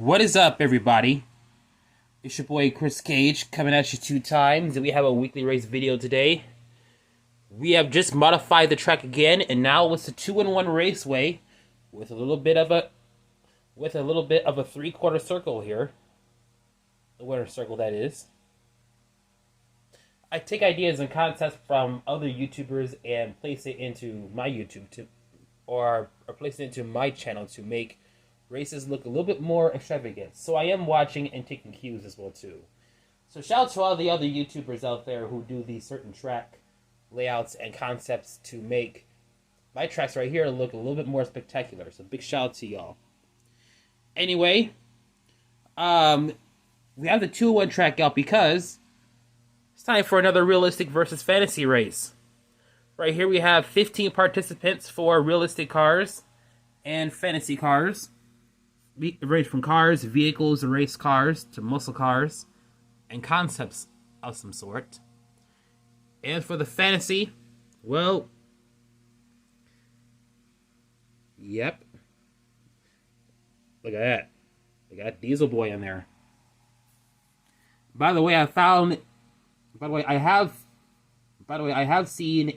What is up, everybody? It's your boy Chris Cage coming at you 2 times, and we have a weekly race video today. We have just modified the track again, and now it's a 2-in-1 raceway with a little bit of a 3/4 circle here. The winner circle, that is. I take ideas and concepts from other YouTubers and place it into my or place it into my channel to make races look a little bit more extravagant. So I am watching and taking cues as well too. So shout out to all the other YouTubers out there who do these certain track layouts and concepts to make my tracks right here look a little bit more spectacular. So big shout out to y'all. Anyway, we have the 2-1 track out because it's time for another realistic versus fantasy race. Right here we have 15 participants for realistic cars and fantasy cars. We range from cars, vehicles, and race cars to muscle cars and concepts of some sort. And for the fantasy, well, yep. Look at that. They got Diesel Boy in there. By the way, I have seen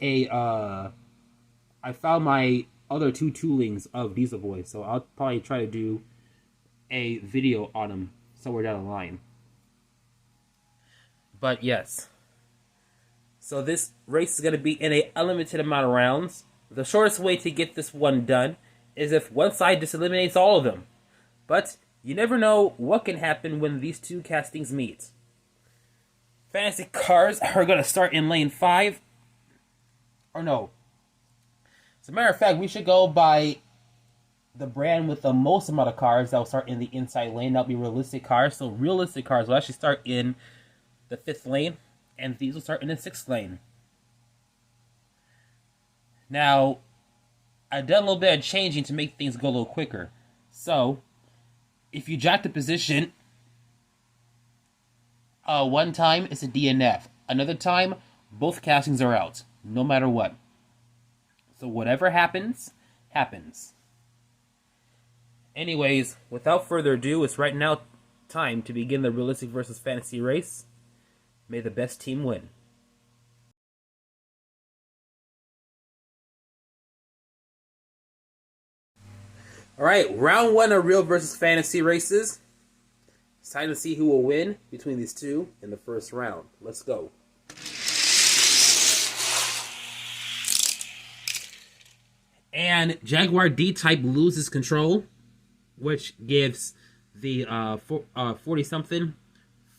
I found my other 2 toolings of Diesel Boy, so I'll probably try to do a video on him somewhere down the line. But yes. So this race is going to be in a unlimited amount of rounds. The shortest way to get this one done is if one side just eliminates all of them. But you never know what can happen when these 2 castings meet. Fantasy cars are going to start in lane 5. Or no. As a matter of fact, we should go by the brand with the most amount of cars that will start in the inside lane. That'll be realistic cars. So realistic cars will actually start in the 5th lane, and these will start in the 6th lane. Now, I've done a little bit of changing to make things go a little quicker. So, if you jack the position, one time it's a DNF. Another time, both castings are out, no matter what. So whatever happens, happens. Anyways, without further ado, it's right now time to begin the realistic versus fantasy race. May the best team win. Alright, round 1 of real versus fantasy races. It's time to see who will win between these 2 in the first round. Let's go. And Jaguar D-Type loses control, which gives the 40-something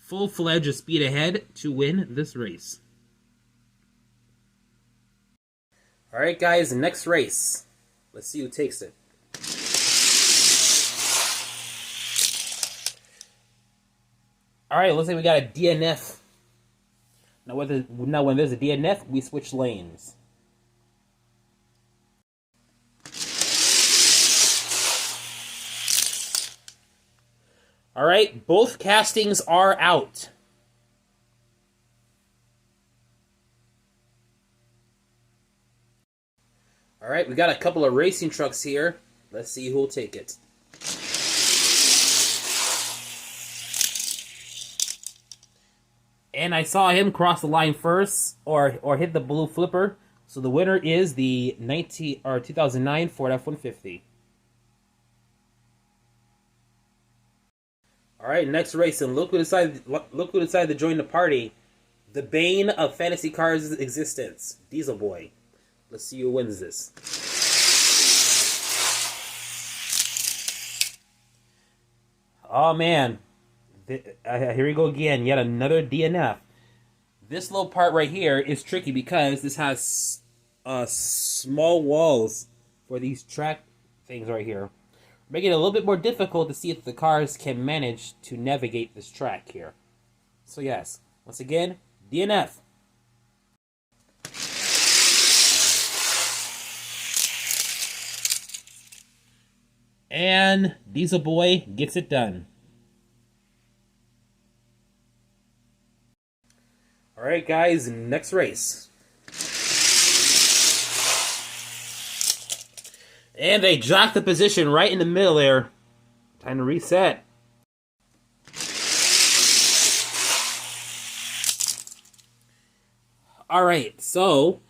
full-fledged speed ahead to win this race. Alright guys, next race. Let's see who takes it. Alright, looks like we got a DNF. Now when there's a DNF, we switch lanes. Alright, both castings are out. Alright, we got a couple of racing trucks here. Let's see who'll take it. And I saw him cross the line first, or hit the blue flipper. So the winner is the 2009 Ford F-150. All right, next race, and look who decided to join the party. The bane of fantasy cars' existence, Diesel Boy. Let's see who wins this. Oh man, here we go again. Yet another DNF. This little part right here is tricky because this has small walls for these track things right here, making it a little bit more difficult to see if the cars can manage to navigate this track here. So yes, once again, DNF. And Diesel Boy gets it done. Alright guys, next race. And they jocked the position right in the middle there. Time to reset. All right, so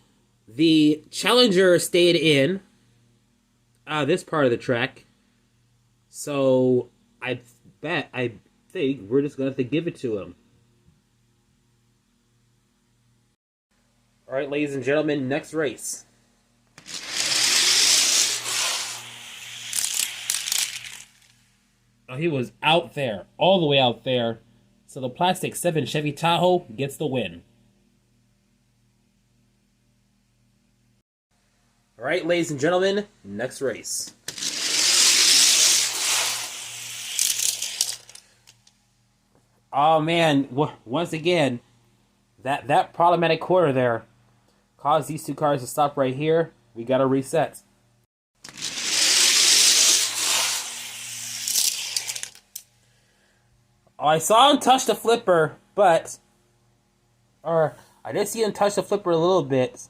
the challenger stayed in this part of the track. So I think we're just gonna have to give it to him. All right, ladies and gentlemen, next race. Oh, he was out there, all the way out there. So the Plastic 7 Chevy Tahoe gets the win. All right, ladies and gentlemen, next race. Oh man, once again, that problematic corner there caused these two cars to stop right here. We gotta reset. Oh, I saw him touch the flipper, or I did see him touch the flipper a little bit,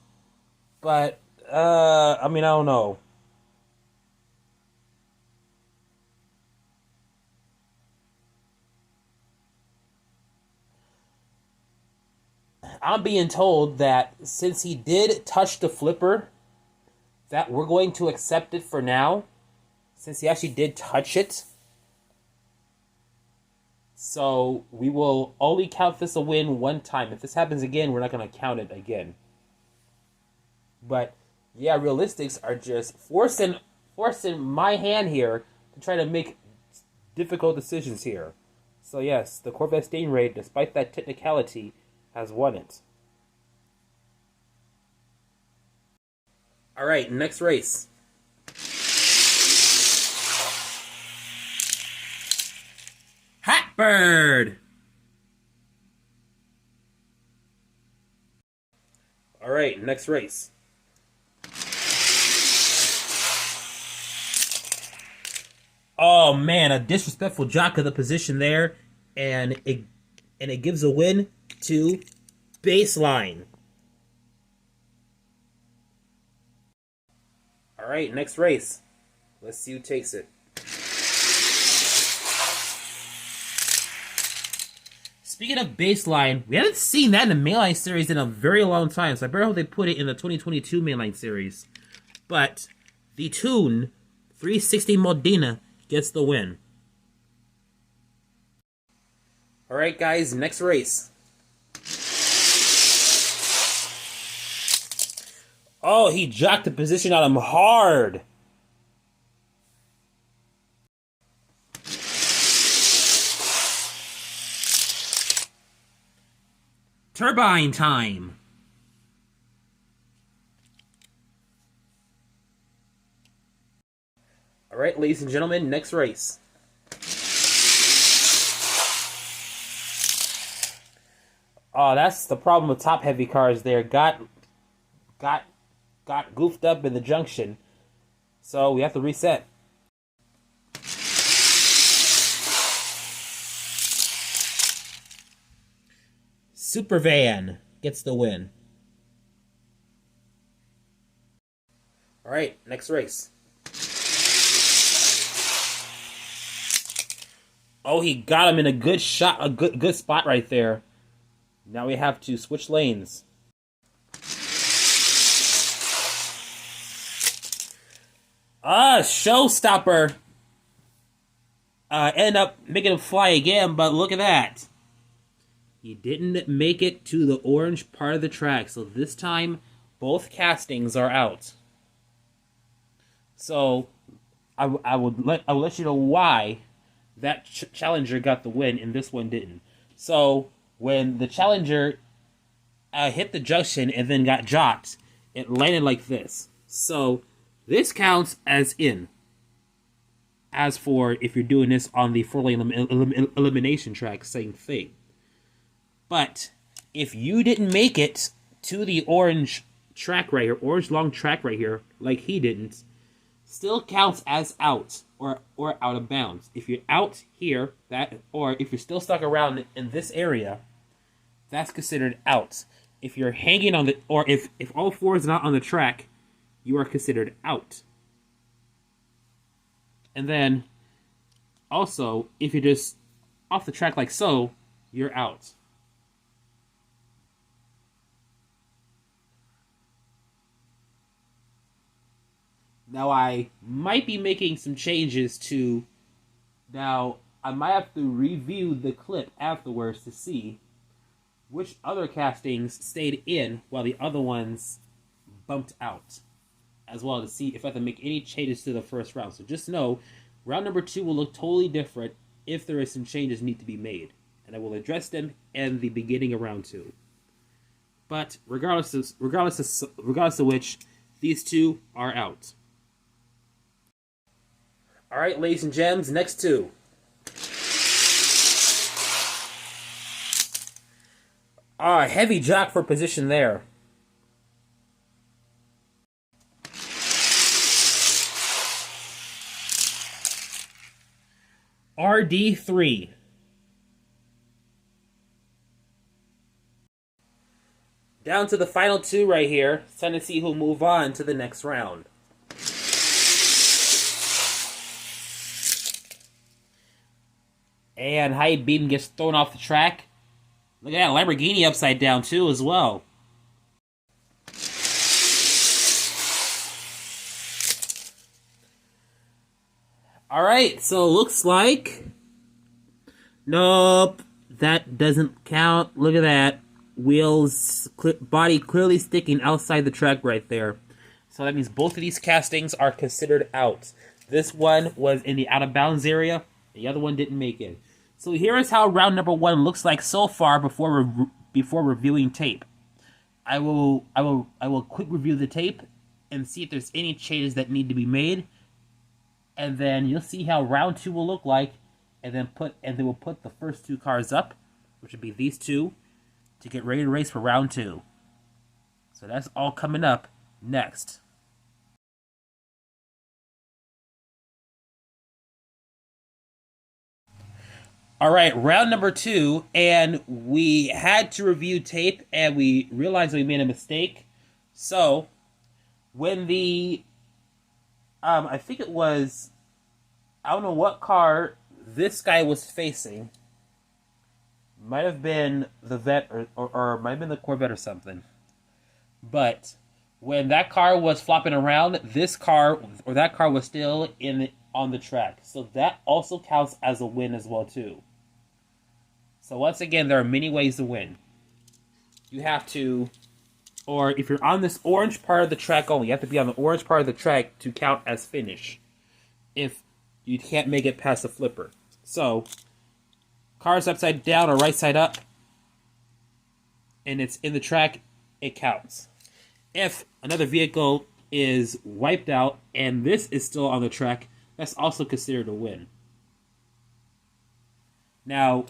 but I mean, I don't know. I'm being told that since he did touch the flipper, that we're going to accept it for now, since he actually did touch it. So we will only count this a win one time. If this happens again, we're not going to count it again. But yeah, Realistix are just forcing my hand here to try to make difficult decisions here. So yes, the Corvette Stingray, despite that technicality, has won it. All right, next race. Hatbird! All right, next race. Oh man, a disrespectful jock of the position there, and it gives a win to Baseline. All right, next race. Let's see who takes it. Speaking of Baseline, we haven't seen that in the Mainline series in a very long time, so I better hope they put it in the 2022 Mainline series. But the Tune 360 Modena gets the win. All right, guys, next race. Oh, he jocked the position on him hard. Turbine time. All right, ladies and gentlemen, next race. Oh, that's the problem with top-heavy cars there. Got goofed up in the junction. So we have to reset. Supervan gets the win. All right, next race. Oh, he got him in a good shot, a good spot right there. Now we have to switch lanes. Showstopper. End up making him fly again, but look at that. He didn't make it to the orange part of the track, so this time both castings are out. So I will let you know why that Challenger got the win and this one didn't. So when the Challenger hit the junction and then got jocked, it landed like this. So this counts as in. As for if you're doing this on the 4-lane elimination track, same thing. But if you didn't make it to the orange track right here, orange long track right here, like he didn't, still counts as out or out of bounds. If you're out here, or if you're still stuck around in this area, that's considered out. If you're hanging on the, or if all four is not on the track, you are considered out. And then, also, if you're just off the track like so, you're out. Now I might be making some changes to. Now I might have to review the clip afterwards to see which other castings stayed in while the other ones bumped out, as well to see if I have to make any changes to the first round. So just know, round number 2 will look totally different if there is some changes need to be made, and I will address them in the beginning of round 2. But regardless of which, these two are out. All right, ladies and gems, next two. Heavy jock for position there. RD3. Down to the final two right here. It's time to see who'll move on to the next round. And high beam gets thrown off the track. Look at that, Lamborghini upside down too as well. Alright, so looks like... Nope, that doesn't count. Look at that. Wheels, body clearly sticking outside the track right there. So that means both of these castings are considered out. This one was in the out-of-bounds area. The other one didn't make it. So here is how round number 1 looks like so far before reviewing tape. I will quick review the tape and see if there's any changes that need to be made. And then you'll see how round 2 will look like, and then we'll put the first two cars up, which would be these two, to get ready to race for round 2. So that's all coming up next. All right, round number 2, and we had to review tape, and we realized we made a mistake. So when the I think it was, I don't know what car this guy was facing. Might have been the Vet or might have been the Corvette or something. But when that car was flopping around, this car or that car was still on the track. So that also counts as a win as well too. So once again, there are many ways to win. You have to, or if you're on this orange part of the track only, you have to be on the orange part of the track to count as finish. If you can't make it past the flipper. So, car's upside down or right side up, and it's in the track, it counts. If another vehicle is wiped out and this is still on the track, that's also considered a win. Now,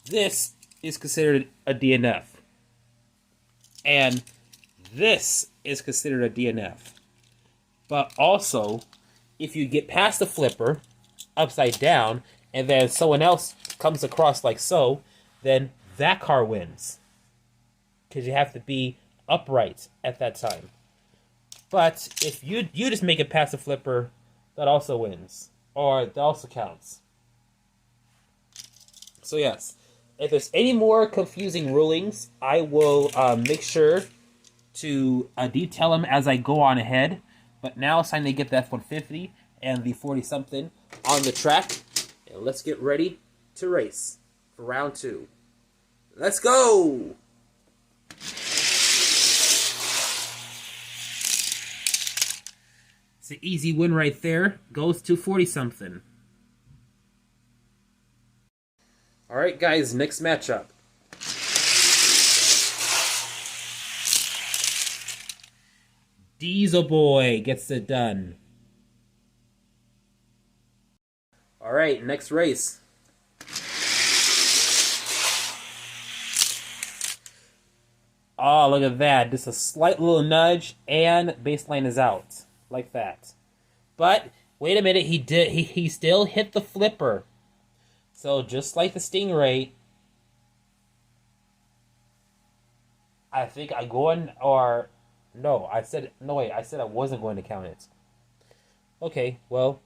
this is considered a DNF. And this is considered a DNF. But also, if you get past the flipper, upside down, and then someone else comes across like so, then that car wins. Because you have to be upright at that time. But if you just make it past the flipper, that also wins. Or that also counts. So yes, if there's any more confusing rulings, I will make sure to detail them as I go on ahead. But now it's time to get the F-150 and the 40-something on the track. And let's get ready to race for round 2. Let's go! It's an easy win right there. Goes to 40-something. Alright guys, next matchup. Diesel Boy gets it done. Alright, next race. Oh, look at that. Just a slight little nudge, and baseline is out. Like that. But, wait a minute, he still hit the flipper. So, just like the Stingray, I think I go in, or... No, I said I wasn't going to count it. Okay, well,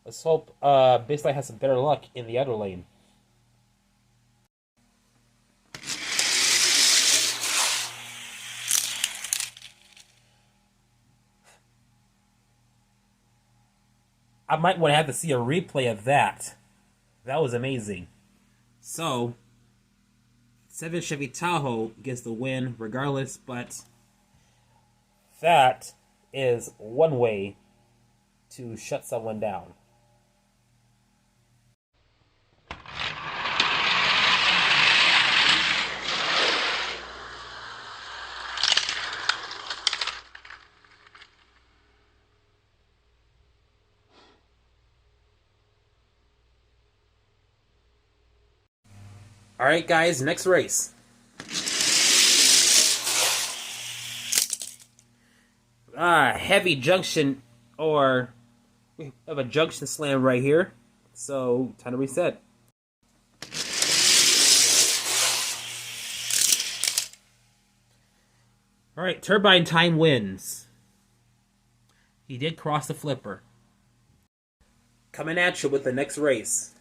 let's hope Baseline has some better luck in the other lane. I might want to have to see a replay of that. That was amazing. So, 7 Chevy Tahoe gets the win regardless, but that is one way to shut someone down. Alright guys, next race. Heavy junction, or we have a junction slam right here. So, time to reset. Alright, Turbine Time wins. He did cross the flipper. Coming at you with the next race.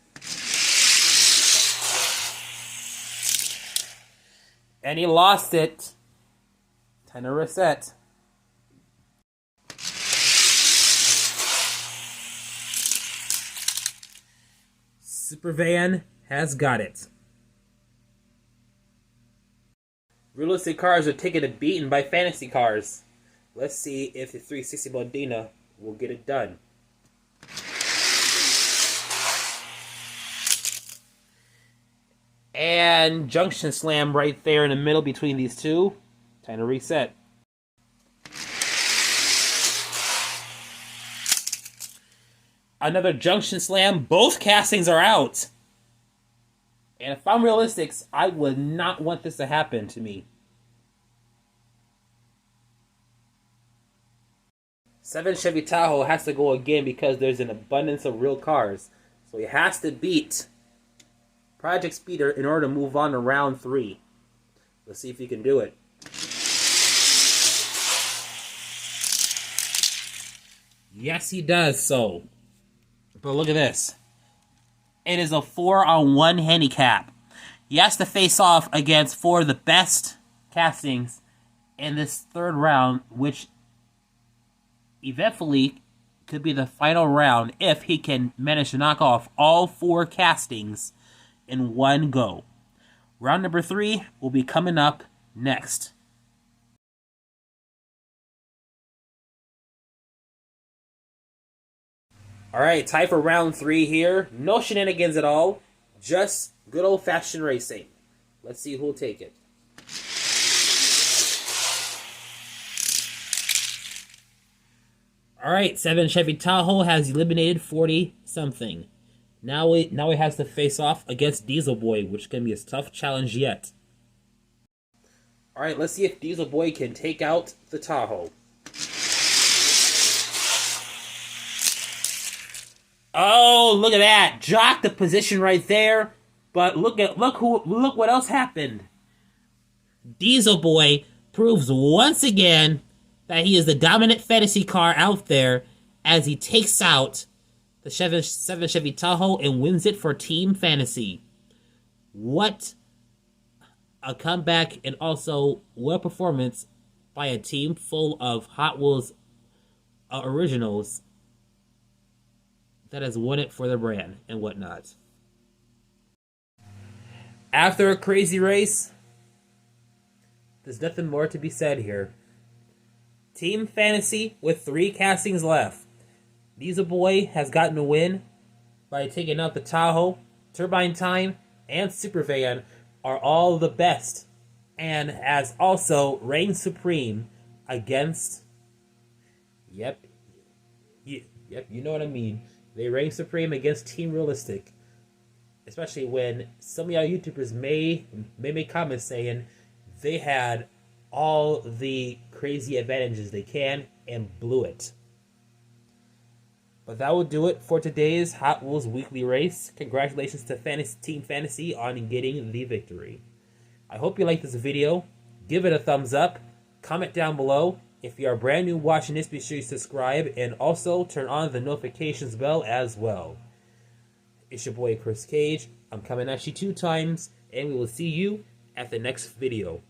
And he lost it. Time to reset. Supervan has got it. Realistic cars are taking a beating by fantasy cars. Let's see if the 360 Modena will get it done. And junction slam right there in the middle between these two. Time to reset. Another junction slam. Both castings are out. And if I'm Realistix, I would not want this to happen to me. 7 Chevy Tahoe has to go again because there's an abundance of real cars. So he has to beat Project Speeder in order to move on to round 3. Let's see if he can do it. Yes, he does so. But look at this. It is a 4-on-1 handicap. He has to face off against 4 of the best castings in this third round, which eventually could be the final round if he can manage to knock off all 4 castings in one go. Round number 3 will be coming up next. Alright, time for round 3 here. No shenanigans at all. Just good old-fashioned racing. Let's see who'll take it. Alright, 7 Chevy Tahoe has eliminated 40-something. Now he has to face off against Diesel Boy, which can be his tough challenge yet. Alright, let's see if Diesel Boy can take out the Tahoe. Oh, look at that. Jock the position right there. But look what else happened. Diesel Boy proves once again that he is the dominant fantasy car out there as he takes out the 7 Chevy Tahoe and wins it for Team Fantasy. What a comeback, and also what a performance by a team full of Hot Wheels originals that has won it for the brand and whatnot. After a crazy race, there's nothing more to be said here. Team Fantasy with 3 castings left. Diesel Boy has gotten a win by taking out the Tahoe. Turbine Time and Supervan are all the best, and has also reigned supreme against. Yep, you know what I mean. They reign supreme against Team Realistix, especially when some of y'all YouTubers may make comments saying they had all the crazy advantages they can and blew it. But that will do it for today's Hot Wheels weekly race. Congratulations to Team Fantasy on getting the victory. I hope you liked this video. Give it a thumbs up. Comment down below. If you are brand new watching this, be sure you subscribe and also turn on the notifications bell as well. It's your boy Chris Cage. I'm coming at you 2 times, and we will see you at the next video.